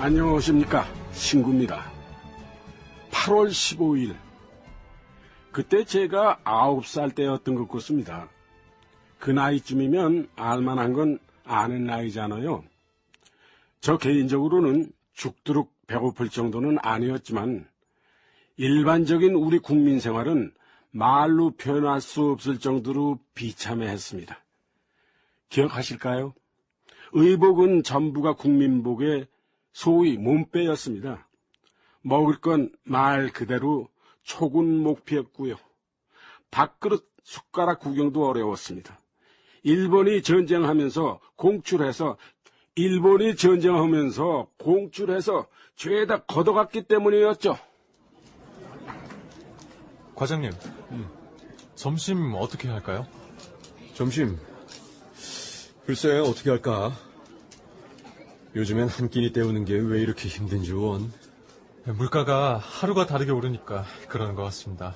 안녕하십니까, 신구입니다. 8월 15일, 그때 제가 9살 때였던 것 같습니다. 그 나이쯤이면 알만한 건 아는 나이잖아요. 저 개인적으로는 죽도록 배고플 정도는 아니었지만 일반적인 우리 국민 생활은 말로 표현할 수 없을 정도로 비참해했습니다. 기억하실까요? 의복은 전부가 국민복의 소위 몸빼였습니다. 먹을 건 말 그대로 초군 목피였고요. 밥그릇 숟가락 구경도 어려웠습니다. 일본이 전쟁하면서 공출해서 죄다 걷어갔기 때문이었죠. 과장님, 점심 어떻게 할까요? 점심, 글쎄 어떻게 할까? 요즘엔 한 끼니 때우는 게 왜 이렇게 힘든지 원. 물가가 하루가 다르게 오르니까 그러는 것 같습니다.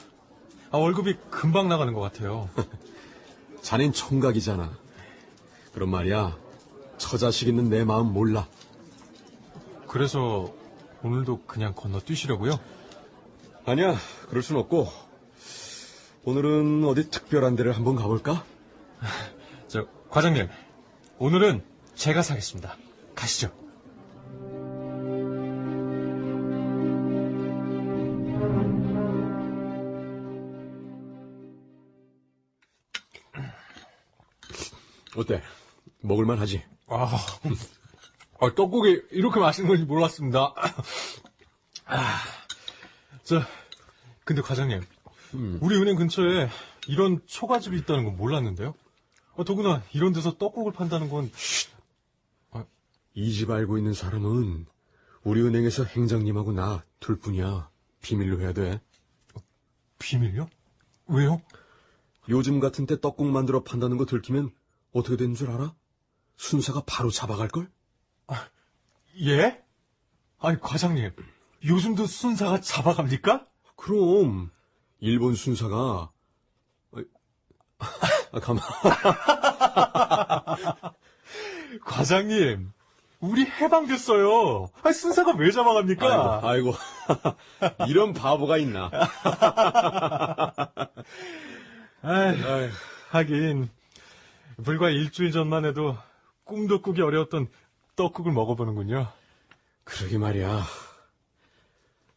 월급이 금방 나가는 것 같아요. 자넨 총각이잖아. 그런 말이야, 처자식 있는 내 마음 몰라. 그래서 오늘도 그냥 건너뛰시려고요? 아니야, 그럴 순 없고 오늘은 어디 특별한 데를 한번 가볼까? 과장님, 오늘은 제가 사겠습니다. 가시죠. 어때? 먹을만 하지? 떡국이 이렇게 맛있는 건지 몰랐습니다. 근데 과장님, 우리 은행 근처에 이런 초가집이 있다는 건 몰랐는데요? 더구나 이런 데서 떡국을 판다는 건... 이 집 알고 있는 사람은 우리 은행에서 행장님하고 나 둘뿐이야. 비밀로 해야 돼. 비밀요? 왜요? 요즘 같은 때 떡국 만들어 판다는 거 들키면 어떻게 되는 줄 알아? 순사가 바로 잡아갈걸? 예? 아니, 과장님, 요즘도 순사가 잡아갑니까? 그럼 일본 순사가 가만. 과장님, 우리 해방됐어요. 순사가 왜 잡아갑니까? 아이고. 이런 바보가 있나. 하긴 불과 일주일 전만 해도 꿈도 꾸기 어려웠던 떡국을 먹어보는군요. 그러게 말이야.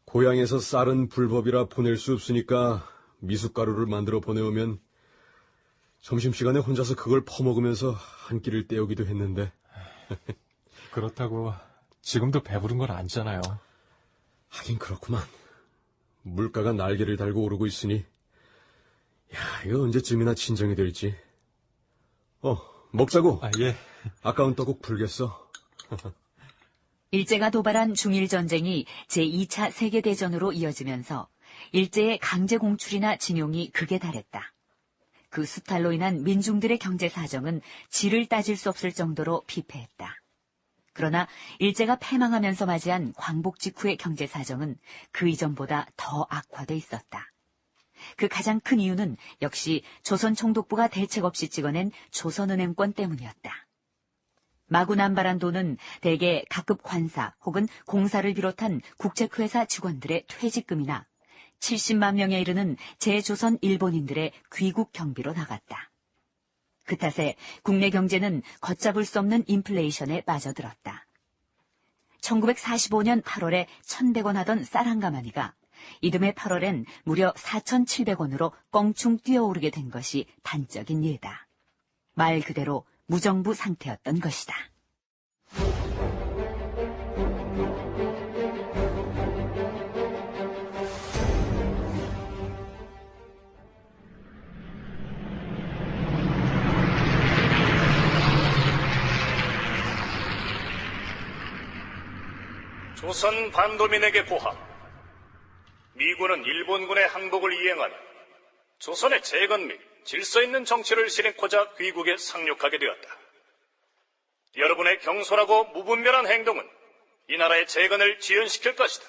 고향에서 쌀은 불법이라 보낼 수 없으니까 미숫가루를 만들어 보내오면 점심시간에 혼자서 그걸 퍼먹으면서 한 끼를 때우기도 했는데. 그렇다고 지금도 배부른 건 아니잖아요. 하긴 그렇구만. 물가가 날개를 달고 오르고 있으니 이거 언제쯤이나 진정이 될지. 먹자고. 예. 아까운 떡국 불겠어. 일제가 도발한 중일전쟁이 제2차 세계대전으로 이어지면서 일제의 강제 공출이나 징용이 극에 달했다. 그 수탈로 인한 민중들의 경제 사정은 질을 따질 수 없을 정도로 피폐했다. 그러나 일제가 패망하면서 맞이한 광복 직후의 경제 사정은 그 이전보다 더 악화돼 있었다. 그 가장 큰 이유는 역시 조선총독부가 대책 없이 찍어낸 조선은행권 때문이었다. 마구 남발한 돈은 대개 각급 관사 혹은 공사를 비롯한 국책회사 직원들의 퇴직금이나 70만 명에 이르는 재조선 일본인들의 귀국 경비로 나갔다. 그 탓에 국내 경제는 걷잡을 수 없는 인플레이션에 빠져들었다. 1945년 8월에 1,100원 하던 쌀 한 가마니가 이듬해 8월엔 무려 4,700원으로 껑충 뛰어오르게 된 것이 단적인 예다. 말 그대로 무정부 상태였던 것이다. 조선 반도민에게 고함. 미군은 일본군의 항복을 이행하는 조선의 재건 및 질서 있는 정치를 실행코자 귀국에 상륙하게 되었다. 여러분의 경솔하고 무분별한 행동은 이 나라의 재건을 지연시킬 것이다.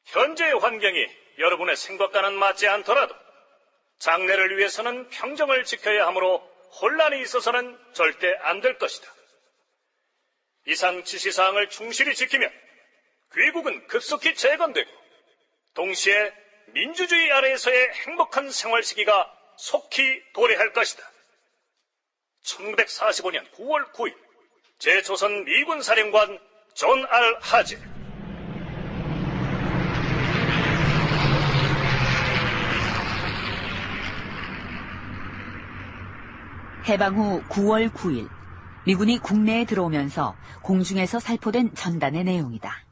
현재의 환경이 여러분의 생각과는 맞지 않더라도 장래를 위해서는 평정을 지켜야 하므로 혼란이 있어서는 절대 안 될 것이다. 이상 지시사항을 충실히 지키면 귀국은 급속히 재건되고 동시에 민주주의 아래에서의 행복한 생활 시기가 속히 도래할 것이다. 1945년 9월 9일 제조선 미군 사령관 존 알 하제. 해방 후 9월 9일 미군이 국내에 들어오면서 공중에서 살포된 전단의 내용이다.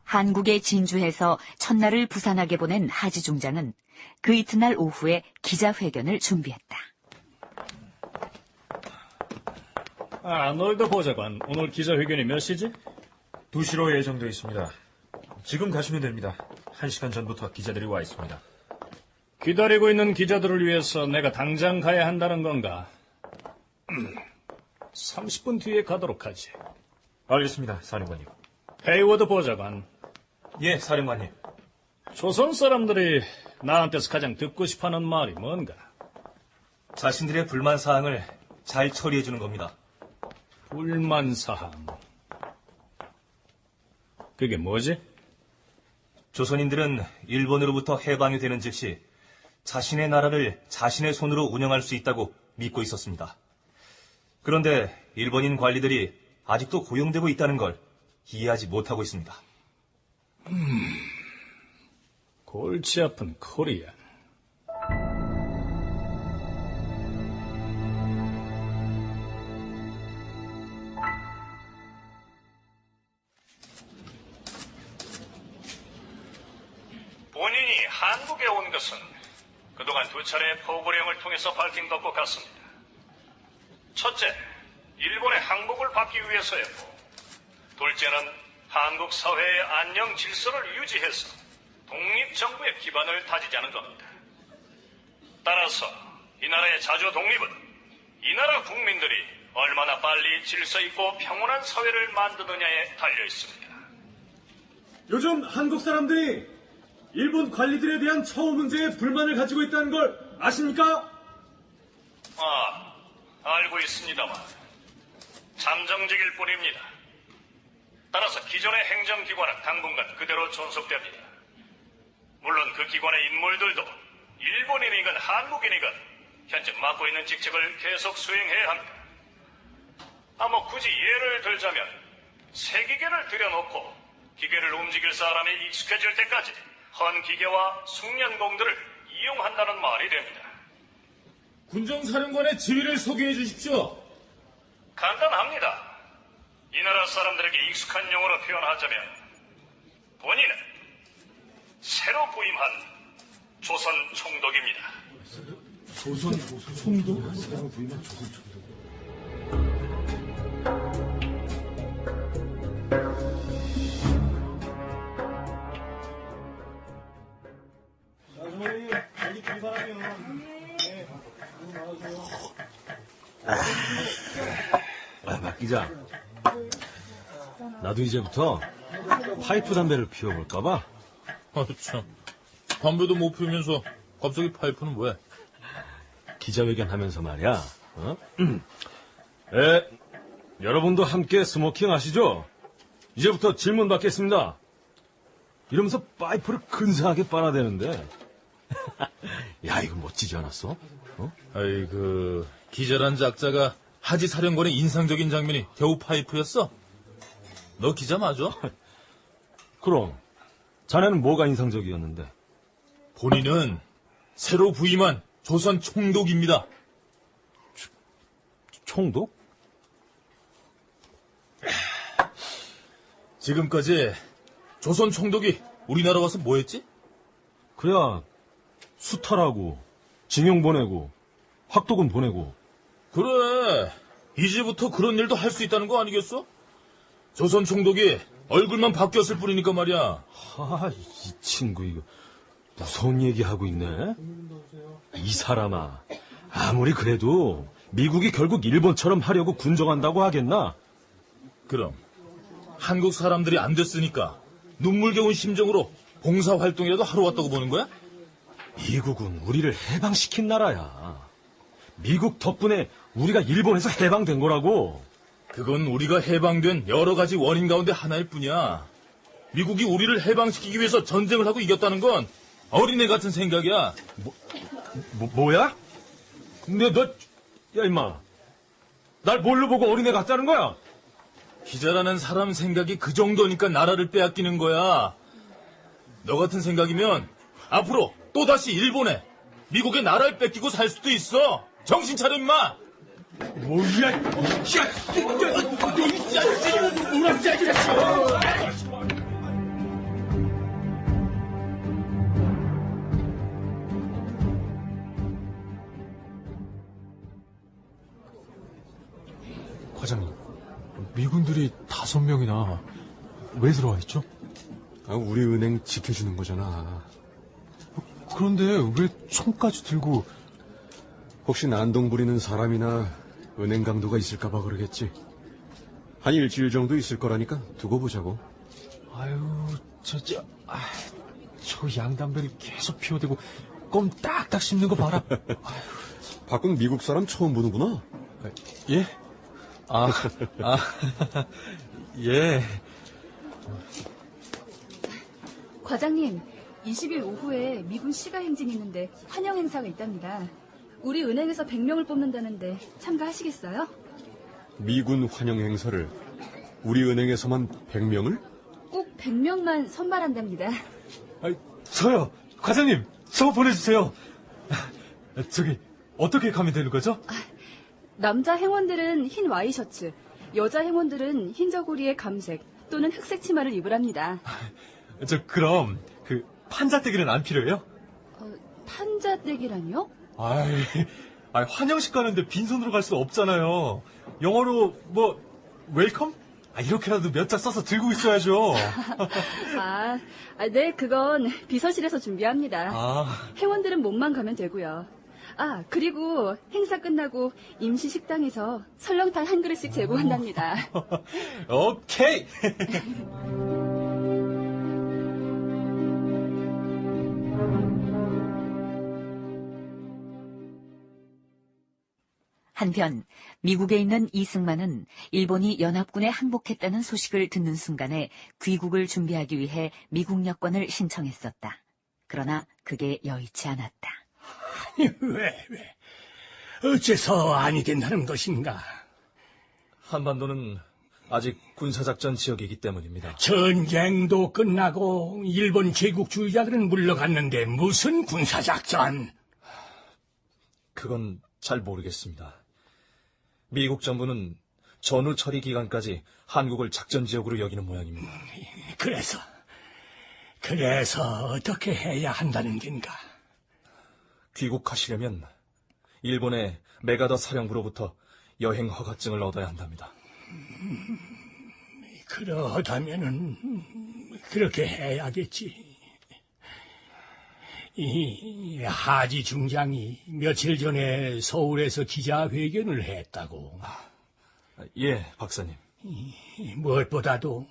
한국에 진주해서 첫날을 부산하게 보낸 하지 중장은 그 이튿날 오후에 기자회견을 준비했다. 아놀드 보좌관, 오늘 기자회견이 몇 시지? 2시로 예정되어 있습니다. 지금 가시면 됩니다. 1시간 전부터 기자들이 와 있습니다. 기다리고 있는 기자들을 위해서 내가 당장 가야 한다는 건가? 30분 뒤에 가도록 하지. 알겠습니다, 사령관님. 헤이워드 보좌관, 예, 사령관님. 조선 사람들이 나한테서 가장 듣고 싶어하는 말이 뭔가? 자신들의 불만 사항을 잘 처리해 주는 겁니다. 불만사항. 그게 뭐지? 조선인들은 일본으로부터 해방이 되는 즉시 자신의 나라를 자신의 손으로 운영할 수 있다고 믿고 있었습니다. 그런데 일본인 관리들이 아직도 고용되고 있다는 걸 이해하지 못하고 있습니다. 골치 아픈 코리안. 본인이 한국에 온 것은 그동안 두 차례 포부령을 통해서 밝힌 것과 같습니다. 첫째, 일본의 항복을 받기 위해서였고, 둘째는 한국 사회의 안녕 질서를 유지해서 독립정부의 기반을 다지자는 겁니다. 따라서 이 나라의 자주 독립은 이 나라 국민들이 얼마나 빨리 질서 있고 평온한 사회를 만드느냐에 달려 있습니다. 요즘 한국 사람들이 일본 관리들에 대한 처우 문제에 불만을 가지고 있다는 걸 아십니까? 알고 있습니다만 잠정직일 뿐입니다. 따라서 기존의 행정기관은 당분간 그대로 존속됩니다. 물론 그 기관의 인물들도 일본인이건 한국인이건 현재 맡고 있는 직책을 계속 수행해야 합니다. 굳이 예를 들자면 세기계를 들여놓고 기계를 움직일 사람이 익숙해질 때까지 헌기계와 숙련공들을 이용한다는 말이 됩니다. 군정사령관의 지위를 소개해 주십시오. 간단합니다. 이 나라 사람들에게 익숙한 용어로 표현하자면 본인은 새로 부임한 조선 총독입니다. 박 기자, 나도 이제부터 파이프 담배를 피워볼까봐. 참. 담배도 못 피우면서 갑자기 파이프는 왜? 기자회견 하면서 말이야. 여러분도 함께 스모킹 하시죠? 이제부터 질문 받겠습니다. 이러면서 파이프를 근사하게 빨아대는데. 야, 이거 멋지지 않았어? 기자란 작자가 하지 사령관의 인상적인 장면이 겨우 파이프였어? 너 기자 맞아? 그럼 자네는 뭐가 인상적이었는데? 본인은 새로 부임한 조선 총독입니다. 총독? 지금까지 조선 총독이 우리나라 와서 뭐 했지? 그래야 수탈하고 징용 보내고 확도금 보내고. 그래, 이제부터 그런 일도 할 수 있다는 거 아니겠어? 조선 총독이 얼굴만 바뀌었을 뿐이니까 말이야. 이 친구 이거 무서운 얘기하고 있네. 이 사람아, 아무리 그래도 미국이 결국 일본처럼 하려고 군정한다고 하겠나? 그럼 한국 사람들이 안 됐으니까 눈물겨운 심정으로 봉사활동이라도 하러 왔다고 보는 거야? 미국은 우리를 해방시킨 나라야. 미국 덕분에 우리가 일본에서 해방된 거라고. 그건 우리가 해방된 여러 가지 원인 가운데 하나일 뿐이야. 미국이 우리를 해방시키기 위해서 전쟁을 하고 이겼다는 건 어린애 같은 생각이야. 뭐야? 근데 야, 임마. 날 뭘로 보고 어린애 같다는 거야? 기자라는 사람 생각이 그 정도니까 나라를 빼앗기는 거야. 너 같은 생각이면 앞으로 또다시 일본에 미국의 나라를 뺏기고 살 수도 있어. 정신 차려 임마. 뭐야? 과장님, 미군들이 5명이나 왜 들어와 있죠? 우리 은행 지켜주는 거잖아. 그런데 왜 총까지 들고? 혹시 난동 부리는 사람이나 은행 강도가 있을까봐 그러겠지. 한 일주일 정도 있을 거라니까 두고 보자고. 아유, 저 양담배를 계속 피워대고 껌 딱딱 씹는 거 봐라. 밖은 미국 사람 처음 보는구나. 예? 예. 과장님, 20일 오후에 미군 시가 행진이 있는데 환영 행사가 있답니다. 우리 은행에서 100명을 뽑는다는데 참가하시겠어요? 미군 환영 행사를 우리 은행에서만 100명을? 꼭 100명만 선발한답니다. 저요, 과장님, 저 보내주세요. 저기, 어떻게 가면 되는 거죠? 남자 행원들은 흰 와이셔츠, 여자 행원들은 흰 저고리에 감색 또는 흑색 치마를 입으랍니다. 그럼, 판자떼기는 안 필요해요? 판자떼기라니요? 환영식 가는데 빈손으로 갈 수 없잖아요. 영어로, 웰컴? 이렇게라도 몇 자 써서 들고 있어야죠. 네, 그건 비서실에서 준비합니다. 행원들은 몸만 가면 되고요. 그리고 행사 끝나고 임시 식당에서 설렁탕 한 그릇씩 제공한답니다. 오케이! 한편 미국에 있는 이승만은 일본이 연합군에 항복했다는 소식을 듣는 순간에 귀국을 준비하기 위해 미국 여권을 신청했었다. 그러나 그게 여의치 않았다. 왜? 어째서 아니 된다는 것인가? 한반도는 아직 군사작전 지역이기 때문입니다. 전쟁도 끝나고 일본 제국주의자들은 물러갔는데 무슨 군사작전? 그건 잘 모르겠습니다. 미국 정부는 전후 처리 기간까지 한국을 작전 지역으로 여기는 모양입니다. 그래서 어떻게 해야 한다는 겐가? 귀국하시려면 일본의 메가더 사령부로부터 여행 허가증을 얻어야 한답니다. 그렇다면은 그렇게 해야겠지. 이 하지 중장이 며칠 전에 서울에서 기자회견을 했다고. 예, 박사님. 무엇보다도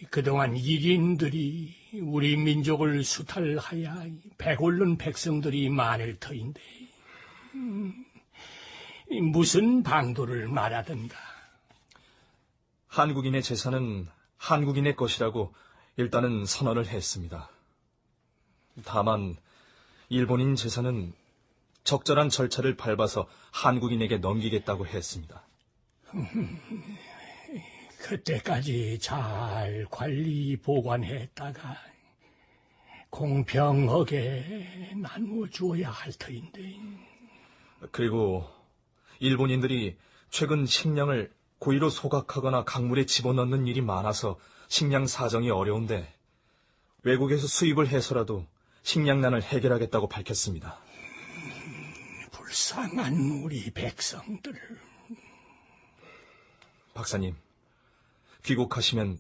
그동안 일인들이 우리 민족을 수탈하여 배골른 백성들이 많을 터인데 무슨 방도를 말하든가. 한국인의 재산은 한국인의 것이라고 일단은 선언을 했습니다. 다만 일본인 재산은 적절한 절차를 밟아서 한국인에게 넘기겠다고 했습니다. 그때까지 잘 관리 보관했다가 공평하게 나누어 주어야 할 터인데. 그리고 일본인들이 최근 식량을 고의로 소각하거나 강물에 집어넣는 일이 많아서 식량 사정이 어려운데 외국에서 수입을 해서라도 식량난을 해결하겠다고 밝혔습니다. 불쌍한 우리 백성들. 박사님, 귀국하시면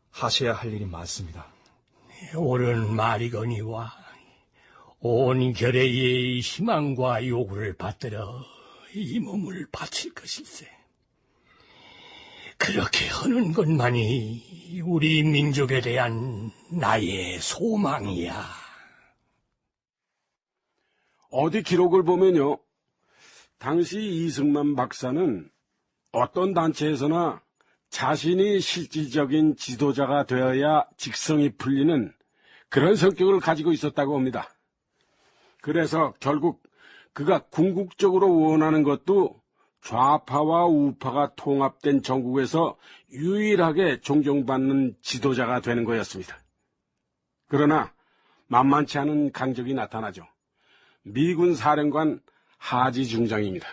하셔야 할 일이 많습니다. 옳은 말이거니와 온 결의의 희망과 요구를 받들어 이 몸을 바칠 것일세. 그렇게 하는 것만이 우리 민족에 대한 나의 소망이야. 어디 기록을 보면요. 당시 이승만 박사는 어떤 단체에서나 자신이 실질적인 지도자가 되어야 직성이 풀리는 그런 성격을 가지고 있었다고 합니다. 그래서 결국 그가 궁극적으로 원하는 것도 좌파와 우파가 통합된 전국에서 유일하게 존경받는 지도자가 되는 거였습니다. 그러나 만만치 않은 강적이 나타나죠. 미군 사령관 하지 중장입니다.